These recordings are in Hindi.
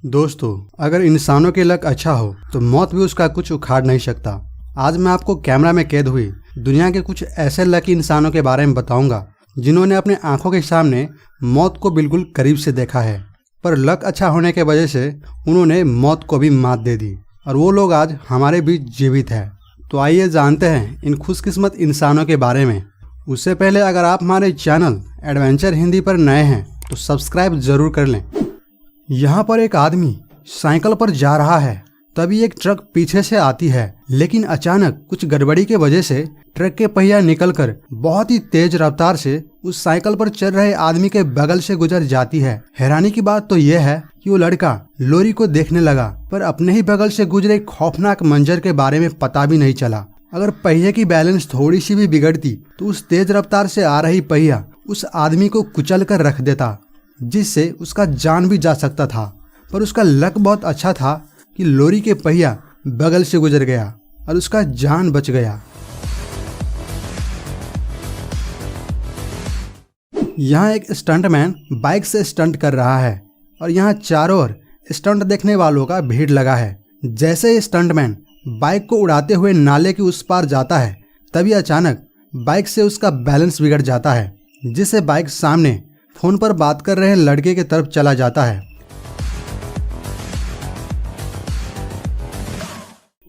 दोस्तों, अगर इंसानों के लक अच्छा हो तो मौत भी उसका कुछ उखाड़ नहीं सकता। आज मैं आपको कैमरा में कैद हुई दुनिया के कुछ ऐसे लकी इंसानों के बारे में बताऊंगा जिन्होंने अपने आंखों के सामने मौत को बिल्कुल करीब से देखा है, पर लक अच्छा होने के वजह से उन्होंने मौत को भी मात दे दी और वो लोग आज हमारे बीच जीवित है। तो आइए जानते हैं इन खुशकिस्मत इंसानों के बारे में। उससे पहले अगर आप हमारे चैनल एडवेंचर हिंदी पर नए हैं तो सब्सक्राइब जरूर कर लें। यहाँ पर एक आदमी साइकिल पर जा रहा है, तभी एक ट्रक पीछे से आती है, लेकिन अचानक कुछ गड़बड़ी के वजह से ट्रक के पहिया निकलकर बहुत ही तेज रफ्तार से उस साइकिल पर चल रहे आदमी के बगल से गुजर जाती है। हैरानी की बात तो यह है कि वो लड़का लोरी को देखने लगा, पर अपने ही बगल से गुजरे खौफनाक मंजर के बारे में पता भी नहीं चला। अगर पहिए की बैलेंस थोड़ी सी भी बिगड़ती तो उस तेज रफ्तार से आ रही पहिया उस आदमी को कुचल कर रख देता, जिससे उसका जान भी जा सकता था। पर उसका लक बहुत अच्छा था कि लोरी के पहिया बगल से गुजर गया और उसका जान बच गया। यहाँ एक स्टंटमैन बाइक से स्टंट कर रहा है और यहाँ चारों ओर स्टंट देखने वालों का भीड़ लगा है। जैसे ही स्टंटमैन बाइक को उड़ाते हुए नाले के उस पार जाता है, तभी अचानक बाइक से उसका बैलेंस बिगड़ जाता है, जिससे बाइक सामने फोन पर बात कर रहे लड़के की तरफ चला जाता है।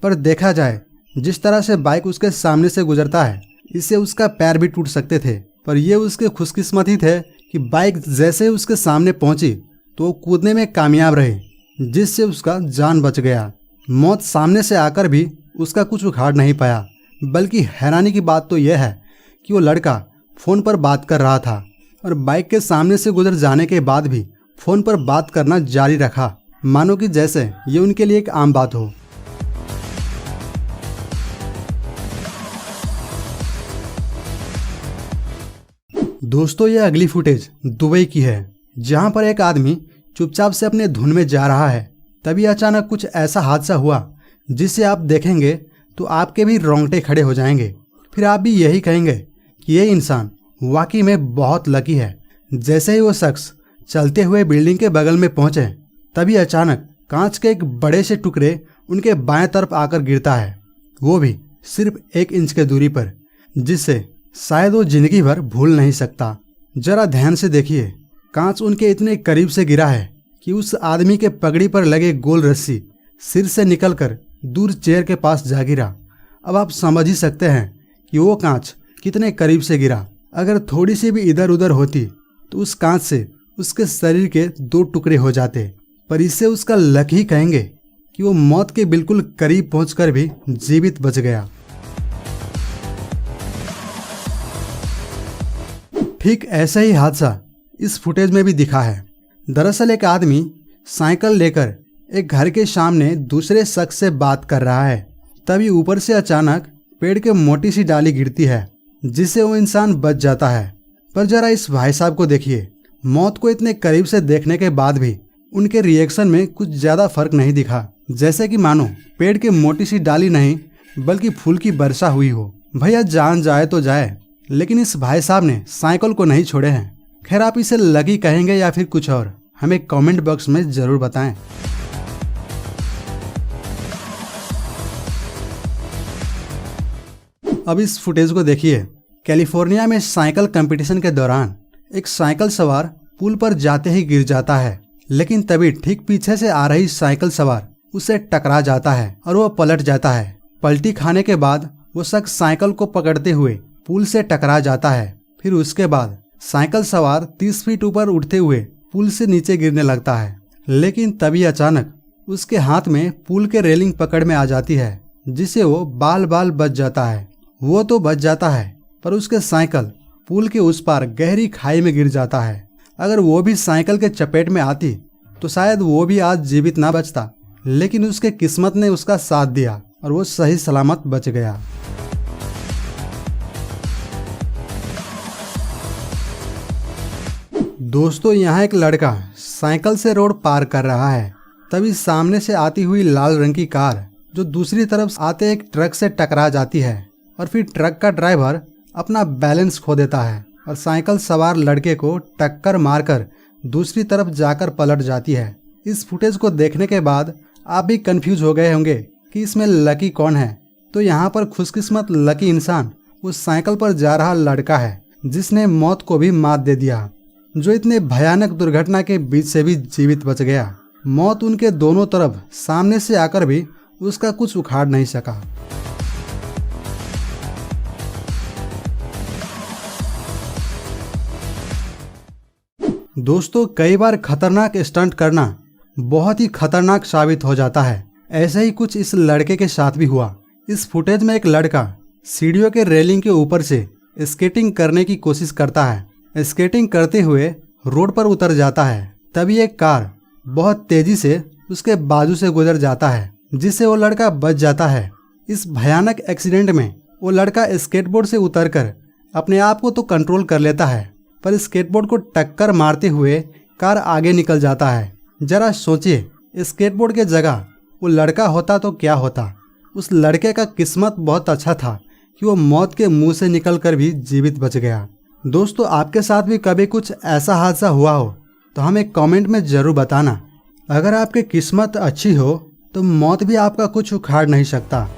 पर देखा जाए जिस तरह से बाइक उसके सामने से गुजरता है, इससे उसका पैर भी टूट सकते थे। पर ये उसके खुशकिस्मती थे कि बाइक जैसे ही उसके सामने पहुंची तो वो कूदने में कामयाब रहे, जिससे उसका जान बच गया। मौत सामने से आकर भी उसका कुछ उखाड़ नहीं पाया। बल्कि हैरानी की बात तो यह है कि वो लड़का फोन पर बात कर रहा था और बाइक के सामने से गुजर जाने के बाद भी फोन पर बात करना जारी रखा, मानो कि जैसे ये उनके लिए एक आम बात हो। दोस्तों, ये अगली फुटेज दुबई की है, जहां पर एक आदमी चुपचाप से अपने धुन में जा रहा है। तभी अचानक कुछ ऐसा हादसा हुआ जिसे आप देखेंगे तो आपके भी रोंगटे खड़े हो जाएंगे। फिर आप भी यही कहेंगे कि ये इंसान वाकई में बहुत लकी है। जैसे ही वो शख्स चलते हुए बिल्डिंग के बगल में पहुंचे, तभी अचानक कांच के एक बड़े से टुकड़े उनके बाएं तरफ आकर गिरता है, वो भी सिर्फ 1 इंच के दूरी पर, जिससे शायद वो जिंदगी भर भूल नहीं सकता। जरा ध्यान से देखिए, कांच उनके इतने करीब से गिरा है कि उस आदमी के पगड़ी पर लगे गोल रस्सी सिर से निकलकर दूर चेयर के पास जा गिरा। अब आप समझ ही सकते हैं कि वो कांच कितने करीब से गिरा। अगर थोड़ी सी भी इधर उधर होती तो उस कांच से उसके शरीर के 2 टुकड़े हो जाते। पर इससे उसका लक ही कहेंगे कि वो मौत के बिल्कुल करीब पहुंचकर भी जीवित बच गया। ठीक ऐसा ही हादसा इस फुटेज में भी दिखा है। दरअसल एक आदमी साइकिल लेकर एक घर के सामने दूसरे शख्स से बात कर रहा है, तभी ऊपर से अचानक पेड़ के मोटी सी डाली गिरती है, जिससे वो इंसान बच जाता है। पर जरा इस भाई साहब को देखिए, मौत को इतने करीब से देखने के बाद भी उनके रिएक्शन में कुछ ज्यादा फर्क नहीं दिखा, जैसे कि मानो पेड़ की मोटी सी डाली नहीं बल्कि फूल की वर्षा हुई हो। भैया जान जाए तो जाए, लेकिन इस भाई साहब ने साइकिल को नहीं छोड़े हैं। खैर, आप इसे लकी कहेंगे या फिर कुछ और, हमें कमेंट बॉक्स में जरूर बताएं। अब इस फुटेज को देखिए। कैलिफोर्निया में साइकिल कंपटीशन के दौरान एक साइकिल सवार पुल पर जाते ही गिर जाता है, लेकिन तभी ठीक पीछे से आ रही साइकिल सवार उसे टकरा जाता है और वो पलट जाता है। पलटी खाने के बाद वो शख्स साइकिल को पकड़ते हुए पुल से टकरा जाता है। फिर उसके बाद साइकिल सवार 30 फीट ऊपर उठते हुए पुल से नीचे गिरने लगता है, लेकिन तभी अचानक उसके हाथ में पुल के रेलिंग पकड़ में आ जाती है, जिससे वो बाल बाल बच जाता है। वो तो बच जाता है, पर उसके साइकिल पुल के उस पार गहरी खाई में गिर जाता है। अगर वो भी साइकिल के चपेट में आती तो शायद वो भी आज जीवित ना बचता, लेकिन उसके किस्मत ने उसका साथ दिया और वो सही सलामत बच गया। दोस्तों, यहाँ एक लड़का साइकिल से रोड पार कर रहा है, तभी सामने से आती हुई लाल रंग की कार जो दूसरी तरफ आते एक ट्रक से टकरा जाती है और फिर ट्रक का ड्राइवर अपना बैलेंस खो देता है और साइकिल सवार लड़के को टक्कर मारकर दूसरी तरफ जाकर पलट जाती है। इस फुटेज को देखने के बाद आप भी कंफ्यूज हो गए होंगे कि इसमें लकी कौन है। तो यहाँ पर खुशकिस्मत लकी इंसान उस साइकिल पर जा रहा लड़का है जिसने मौत को भी मात दे दिया, जो इतने भयानक दुर्घटना के बीच से भी जीवित बच गया। मौत उनके दोनों तरफ सामने से आकर भी उसका कुछ उखाड़ नहीं सका। दोस्तों, कई बार खतरनाक स्टंट करना बहुत ही खतरनाक साबित हो जाता है। ऐसे ही कुछ इस लड़के के साथ भी हुआ। इस फुटेज में एक लड़का सीढ़ियों के रेलिंग के ऊपर से स्केटिंग करने की कोशिश करता है। स्केटिंग करते हुए रोड पर उतर जाता है, तभी एक कार बहुत तेजी से उसके बाजू से गुजर जाता है, जिससे वो लड़का बच जाता है। इस भयानक एक्सीडेंट में वो लड़का स्केटबोर्ड से उतरकर अपने आप को तो कंट्रोल कर लेता है, पर स्केटबोर्ड को टक्कर मारते हुए कार आगे निकल जाता है। जरा सोचिए, स्केटबोर्ड के जगह वो लड़का होता तो क्या होता। उस लड़के का किस्मत बहुत अच्छा था कि वो मौत के मुंह से निकलकर भी जीवित बच गया। दोस्तों, आपके साथ भी कभी कुछ ऐसा हादसा हुआ हो तो हमें कमेंट में जरूर बताना। अगर आपकी किस्मत अच्छी हो तो मौत भी आपका कुछ उखाड़ नहीं सकता।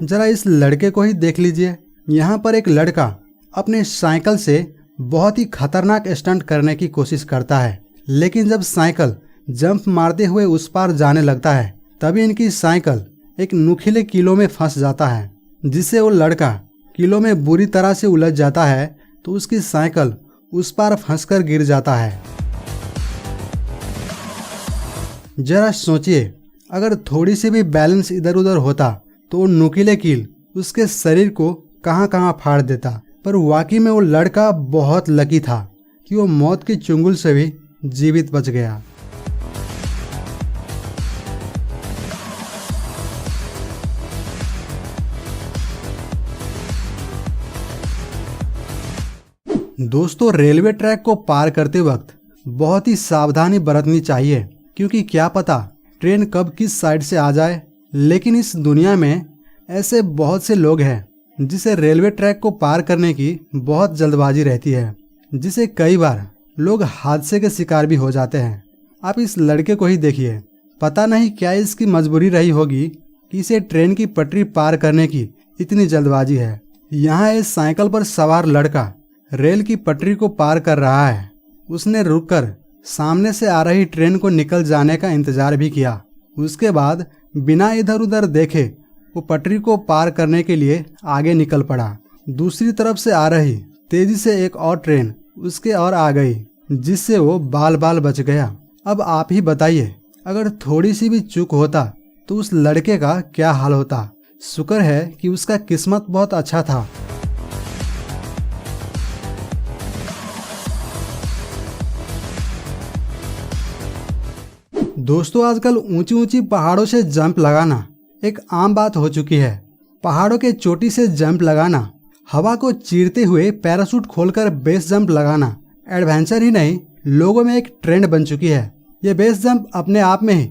जरा इस लड़के को ही देख लीजिए। यहाँ पर एक लड़का अपने साइकिल से बहुत ही खतरनाक स्टंट करने की कोशिश करता है, लेकिन जब साइकिल जंप मारते हुए उस पार जाने लगता है तभी इनकी साइकिल एक नुकीले कीलों में फंस जाता है, जिससे वो लड़का कीलों में बुरी तरह से उलझ जाता है तो उसकी साइकिल उस पार फंसकर गिर जाता है। जरा सोचिए, अगर थोड़ी सी भी बैलेंस इधर उधर होता तो वो नुकीले कील उसके शरीर को कहां कहां फाड़ देता। पर वाकई में वो लड़का बहुत लकी था कि वो मौत की चुंगल से भी जीवित बच गया। दोस्तों, रेलवे ट्रैक को पार करते वक्त बहुत ही सावधानी बरतनी चाहिए, क्योंकि क्या पता ट्रेन कब किस साइड से आ जाए। लेकिन इस दुनिया में ऐसे बहुत से लोग हैं जिसे रेलवे ट्रैक को पार करने की बहुत जल्दबाजी रहती है, जिसे कई बार लोग हादसे के शिकार भी हो जाते हैं। आप इस लड़के को ही देखिए, पता नहीं क्या इसकी मजबूरी रही होगी कि इसे ट्रेन की पटरी पार करने की इतनी जल्दबाजी है। यहाँ इस साइकिल पर सवार लड़का रेल की पटरी को पार कर रहा है। उसने रुककर सामने से आ रही ट्रेन को निकल जाने का इंतजार भी किया। उसके बाद बिना इधर उधर देखे वो पटरी को पार करने के लिए आगे निकल पड़ा। दूसरी तरफ से आ रही तेजी से एक और ट्रेन उसके और आ गई, जिससे वो बाल बाल बच गया। अब आप ही बताइए, अगर थोड़ी सी भी चूक होता तो उस लड़के का क्या हाल होता। शुक्र है कि उसका किस्मत बहुत अच्छा था। दोस्तों, आजकल ऊंची ऊंची पहाड़ों से जंप लगाना एक आम बात हो चुकी है। पहाड़ों के चोटी से जंप लगाना, हवा को चीरते हुए पैराशूट खोलकर बेस जंप लगाना एडवेंचर ही नहीं, लोगों में एक ट्रेंड बन चुकी है। ये बेस जंप अपने आप में ही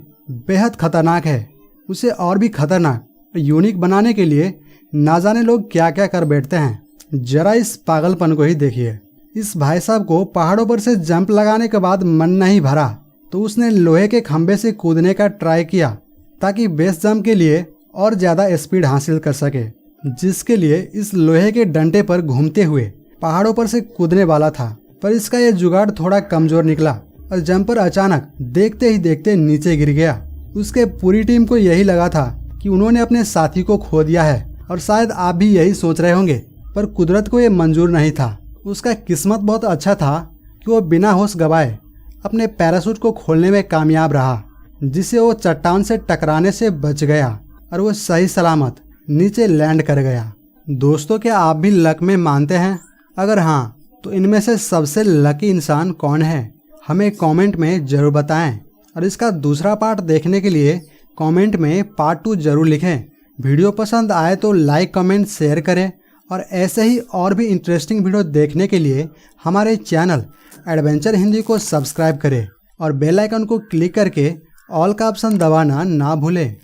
बेहद खतरनाक है। उसे और भी खतरनाक यूनिक बनाने के लिए ना जाने लोग क्या क्या कर बैठते हैं। जरा इस पागलपन को ही देखिए। इस भाई साहब को पहाड़ों पर से जंप लगाने के बाद मन नहीं भरा तो उसने लोहे के खंभे से कूदने का ट्राई किया, ताकि बेस जंप के लिए और ज़्यादा स्पीड हासिल कर सके, जिसके लिए इस लोहे के डंडे पर घूमते हुए पहाड़ों पर से कूदने वाला था। पर इसका यह जुगाड़ थोड़ा कमजोर निकला और जंपर अचानक देखते ही देखते नीचे गिर गया। उसके पूरी टीम को यही लगा था कि उन्होंने अपने साथी को खो दिया है, और शायद आप भी यही सोच रहे होंगे, पर कुदरत को यह मंजूर नहीं था। उसका किस्मत बहुत अच्छा था कि वो बिना होश गवाए अपने पैराशूट को खोलने में कामयाब रहा, जिससे वो चट्टान से टकराने से बच गया और वो सही सलामत नीचे लैंड कर गया। दोस्तों, क्या आप भी लक में मानते हैं? अगर हाँ, तो इनमें से सबसे लकी इंसान कौन है? हमें कमेंट में जरूर बताएं, और इसका दूसरा पार्ट देखने के लिए कमेंट में पार्ट 2 जरूर लिखें। वीडियो पसंद आए तो लाइक, कमेंट, शेयर करें, और ऐसे ही और भी इंटरेस्टिंग वीडियो देखने के लिए हमारे चैनल एडवेंचर हिंदी को सब्सक्राइब करें और बेल आइकन को क्लिक करके ऑल का ऑप्शन दबाना ना भूलें।